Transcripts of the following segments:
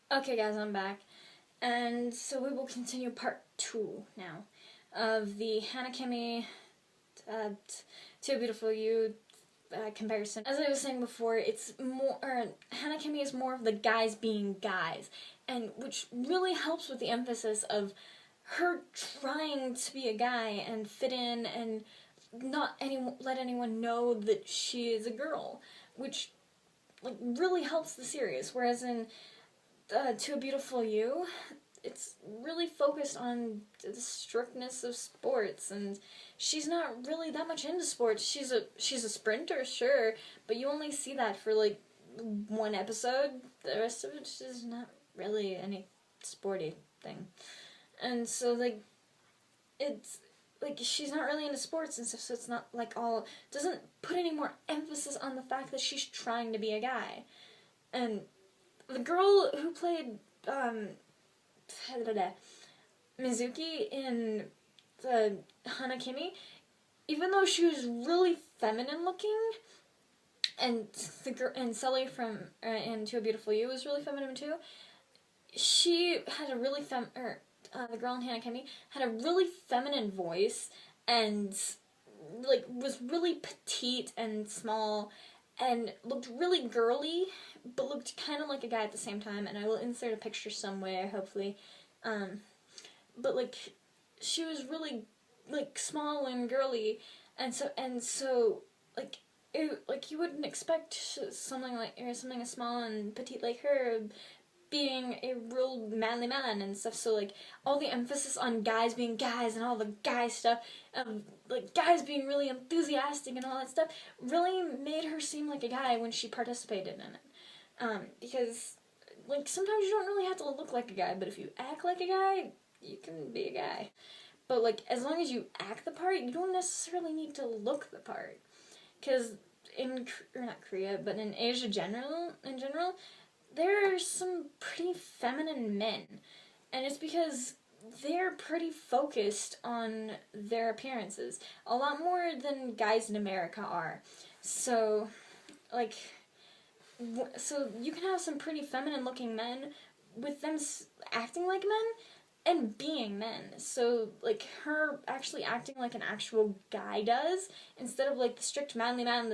Okay guys, I'm back. And so we will continue part 2 now of the Hana Kimi Too Beautiful You comparison. As I was saying before, it's more, Hana Kimi is more of the guys being guys, and which really helps with the emphasis of her trying to be a guy and fit in and not let anyone know that she is a girl, which really helps the series. Whereas in To a Beautiful You, it's really focused on the strictness of sports, and she's not really that much into sports. She's a sprinter, sure, but you only see that for like one episode. The rest of it is not really any sporty thing, and so it's like she's not really into sports and stuff. So it's not like doesn't put any more emphasis on the fact that she's trying to be a guy, and the girl who played Mizuki in the Hana Kimi, even though she was really feminine looking, and the girl and Sully from in To a Beautiful You was really feminine too. She had a really the girl in Hana Kimi had a really feminine voice and was really petite and small and looked really girly, but looked kind of like a guy at the same time. And I will insert a picture somewhere, hopefully. But she was really small and girly, and so you wouldn't expect something as small and petite like her being a real manly man and stuff. So all the emphasis on guys being guys and all the guy stuff, guys being really enthusiastic and all that stuff, really made her seem like a guy when she participated in it. Because sometimes you don't really have to look like a guy, but if you act like a guy, you can be a guy. But as long as you act the part, you don't necessarily need to look the part. Because not Korea, but in Asia in general, there are some pretty feminine men, and it's because they're pretty focused on their appearances, a lot more than guys in America are. So you can have some pretty feminine looking men with them acting like men and being men. So her actually acting like an actual guy does, instead of the strict manly man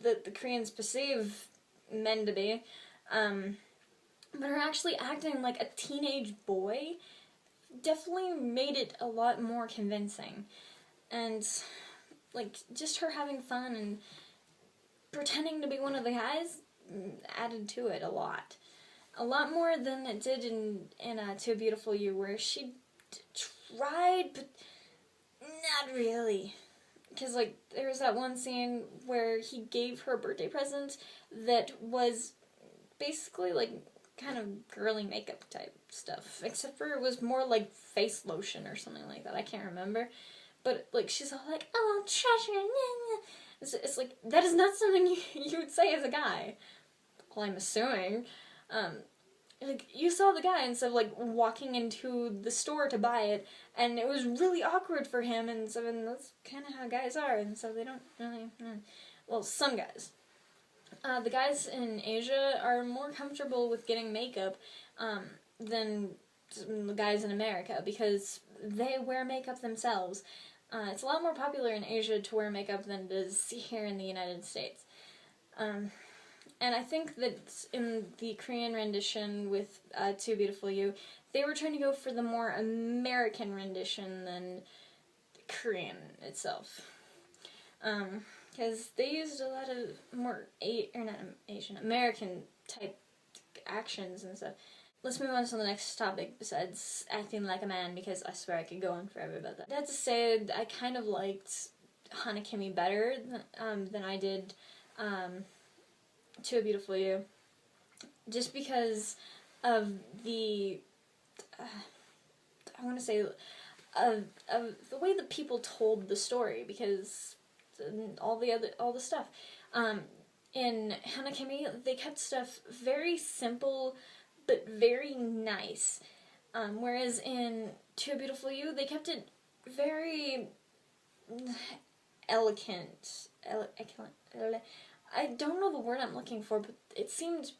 that the Koreans perceive men to be. But her actually acting like a teenage boy definitely made it a lot more convincing. And just her having fun and pretending to be one of the guys added to it a lot. A lot more than it did in To a Beautiful You, where she tried, but not really. Because there was that one scene where he gave her a birthday present that was basically kind of girly makeup type stuff, except for it was more like face lotion or something like that. I can't remember, but she's all like, "Oh, I'll treasure." It's that is not something you would say as a guy. Well, I'm assuming. You saw the guy instead of walking into the store to buy it, and it was really awkward for him, and so that's kind of how guys are, and so they don't really. Well, some guys. The guys in Asia are more comfortable with getting makeup than the guys in America, because they wear makeup themselves. It's a lot more popular in Asia to wear makeup than it is here in the United States. And I think that in the Korean rendition with To Beautiful You, they were trying to go for the more American rendition than Korean itself. Because they used a lot of more American type actions and stuff. Let's move on to the next topic besides acting like a man, because I swear I could go on forever about that. I have to say, I kind of liked Hana Kimi better than I did To a Beautiful You, just because of the I want to say of the way that people told the story, because all the stuff in Hana Kimi, they kept stuff very simple but very nice, whereas in To a Beautiful You, they kept it very elegant. I don't know the word I'm looking for, but it seemed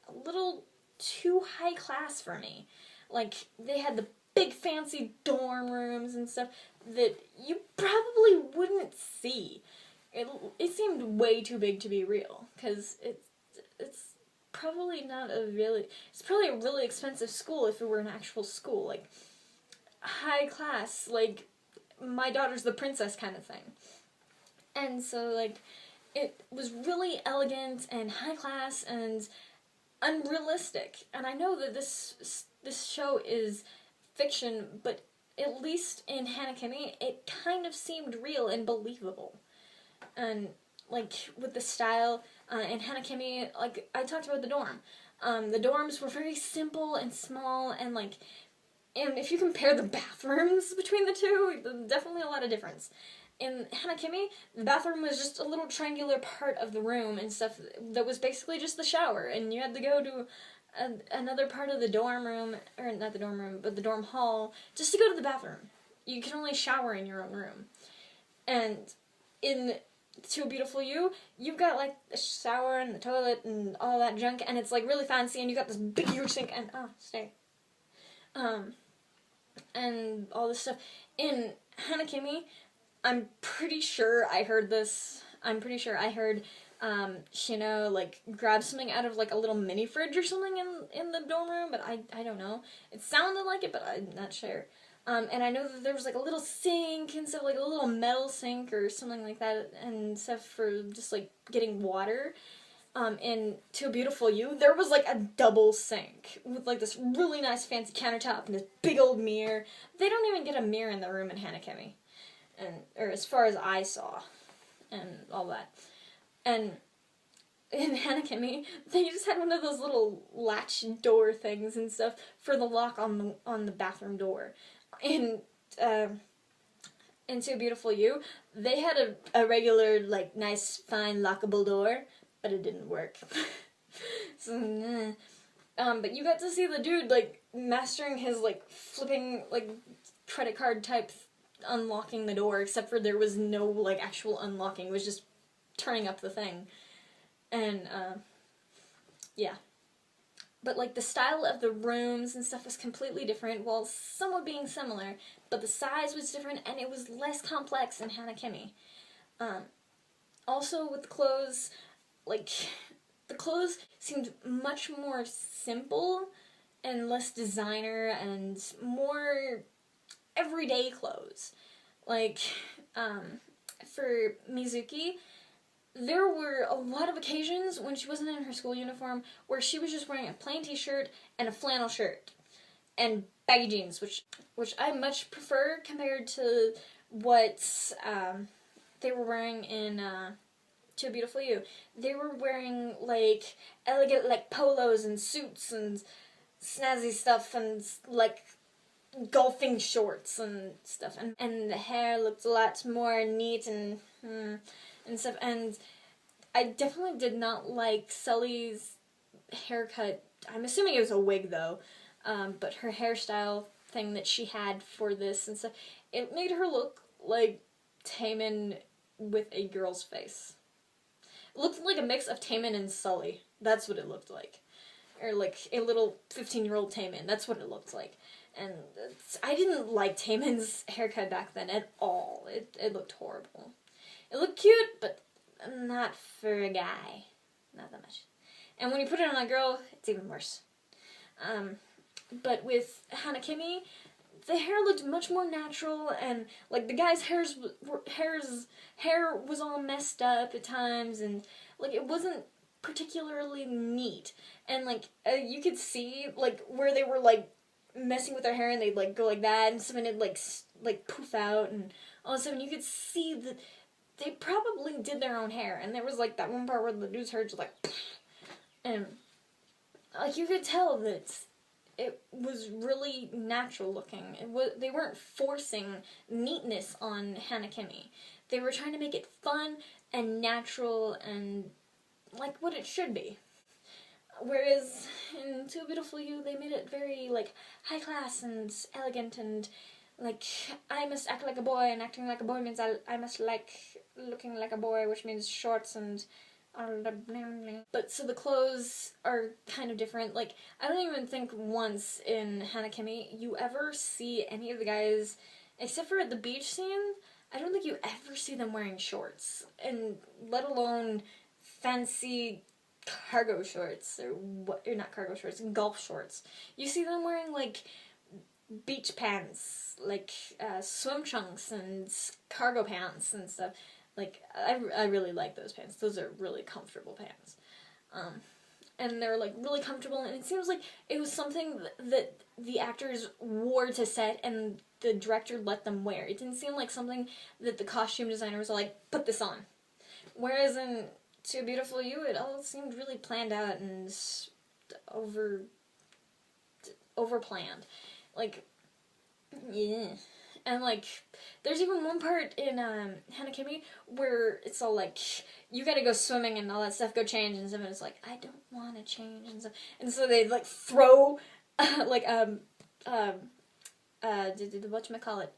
a little too high class for me. Like, they had the big fancy dorm rooms and stuff that you probably wouldn't see. It seemed way too big to be real, because it's probably not a really, it's probably a really expensive school if it were an actual school, like, high class, like, my daughter's the princess kind of thing. And so, like, it was really elegant and high class and unrealistic. And I know that this show is fiction, but at least in Hana Kimi, it kind of seemed real and believable. And, like, with the style, in Hana Kimi, like, I talked about the dorm. The dorms were very simple and small, and, like, and if you compare the bathrooms between the two, definitely a lot of difference. In Hana Kimi, the bathroom was just a little triangular part of the room and stuff that was basically just the shower, and you had to go to another part of the dorm room, or not the dorm room, but the dorm hall, just to go to the bathroom. You can only shower in your own room. And in To a Beautiful You, you've got, like, the shower and the toilet and all that junk, and it's, like, really fancy, and you got this big, huge sink, and, and all this stuff. In Hana Kimi, I'm pretty sure I heard, Shino, like, grab something out of, like, a little mini fridge or something in the dorm room, but I don't know. It sounded like it, but I'm not sure. And I know that there was, like, a little sink and stuff, like a little metal sink or something like that, and stuff for just, like, getting water. In To a Beautiful You, there was, like, a double sink with, like, this really nice fancy countertop and this big old mirror. They don't even get a mirror in the room in Hana Kimi. Or as far as I saw, and all that. And in Hana Kimi, they just had one of those little latch door things and stuff for the lock on the bathroom door. In To a Beautiful You, they had a regular, like, nice, fine, lockable door, but it didn't work. So, but you got to see the dude, like, mastering his, like, flipping, like, credit card type unlocking the door, except for there was no, like, actual unlocking. It was just turning up the thing. And, yeah. But, like, the style of the rooms and stuff was completely different, while somewhat being similar, but the size was different, and it was less complex in Hana Kimi. Also, with the clothes, like, the clothes seemed much more simple and less designer and more everyday clothes. Like, for Mizuki, there were a lot of occasions when she wasn't in her school uniform where she was just wearing a plain t-shirt and a flannel shirt and baggy jeans, which I much prefer compared to what they were wearing in To a Beautiful You. They were wearing, like, elegant, like, polos and suits and snazzy stuff and, like, golfing shorts and stuff, and the hair looked a lot more neat and stuff, and I definitely did not like Sully's haircut. I'm assuming it was a wig, though, but her hairstyle thing that she had for this and stuff, it made her look like Taemin with a girl's face. It looked like a mix of Taemin and Sully. That's what it looked like. Or, like, a little 15-year-old Taemin. That's what it looked like. And I didn't like Taemin's haircut back then at all. It looked horrible. It looked cute, but not for a guy. Not that much. And when you put it on a girl, it's even worse. But with Hana Kimi, the hair looked much more natural, and, like, the guy's hair was all messed up at times, and, like, it wasn't particularly neat. And, like, you could see, like, where they were, like, messing with their hair, and they'd, like, go like that, and some of it'd, like poof out, and all of a sudden you could see that they probably did their own hair, and there was, like, that one part where the dude's hair just, like, and, like, you could tell that it was really natural looking. They weren't forcing neatness on Hana Kimi. They were trying to make it fun and natural and like what it should be. Whereas in To a Beautiful You, they made it very, like, high class and elegant and, like, I must act like a boy, and acting like a boy means I must like looking like a boy, which means shorts and But so the clothes are kind of different. Like, I don't even think once in Hana Kimi you ever see any of the guys, except for at the beach scene, I don't think you ever see them wearing shorts. And let alone fancy cargo shorts, or not cargo shorts, golf shorts. You see them wearing, like, beach pants, like, swim trunks and cargo pants and stuff. Like, I really like those pants. Those are really comfortable pants. And they're, like, really comfortable, and it seems like it was something that the actors wore to set and the director let them wear. It didn't seem like something that the costume designer was like, put this on. Whereas in Too Beautiful You, it all seemed really planned out and over-planned. Like, yeah. And, like, there's even one part in Hana Kimi where it's all like, you gotta go swimming and all that stuff, go change, and someone's like, I don't want to change, and stuff. And so they, like, throw, like, whatchamacallit,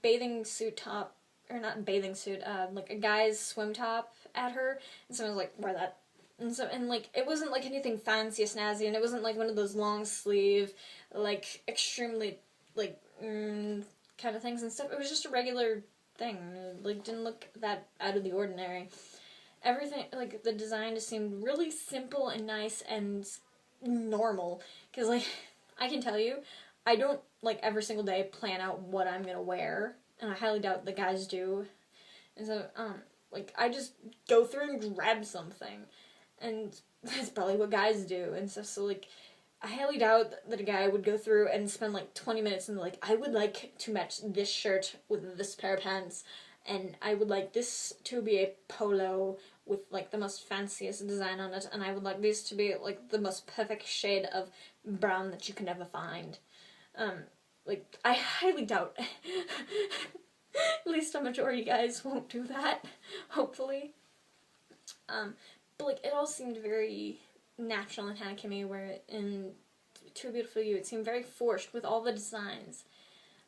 bathing suit top, or not bathing suit, like, a guy's swim top at her, and someone's like, wear that. And so, and, like, it wasn't, like, anything fancy or snazzy, and it wasn't, like, one of those long sleeve, like, extremely, like, kind of things and stuff. It was just a regular thing. It, like, didn't look that out of the ordinary. Everything, like, the design just seemed really simple and nice and normal. Because, like, I can tell you, I don't, like, every single day plan out what I'm gonna wear. And I highly doubt the guys do. And so, like, I just go through and grab something. And that's probably what guys do and stuff. So, like, I highly doubt that a guy would go through and spend, like, 20 minutes and, like, I would like to match this shirt with this pair of pants, and I would like this to be a polo with, like, the most fanciest design on it, and I would like this to be, like, the most perfect shade of brown that you can ever find. Like, I highly doubt at least a majority of guys won't do that, hopefully. But, like, it all seemed very natural in Hana Kimi, where in Too Beautiful You it seemed very forced with all the designs.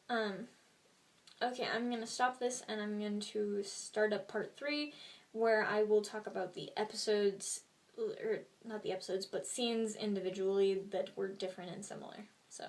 Okay, I'm going to stop this and I'm going to start up part 3, where I will talk about the episodes, or not the episodes, but scenes individually that were different and similar. So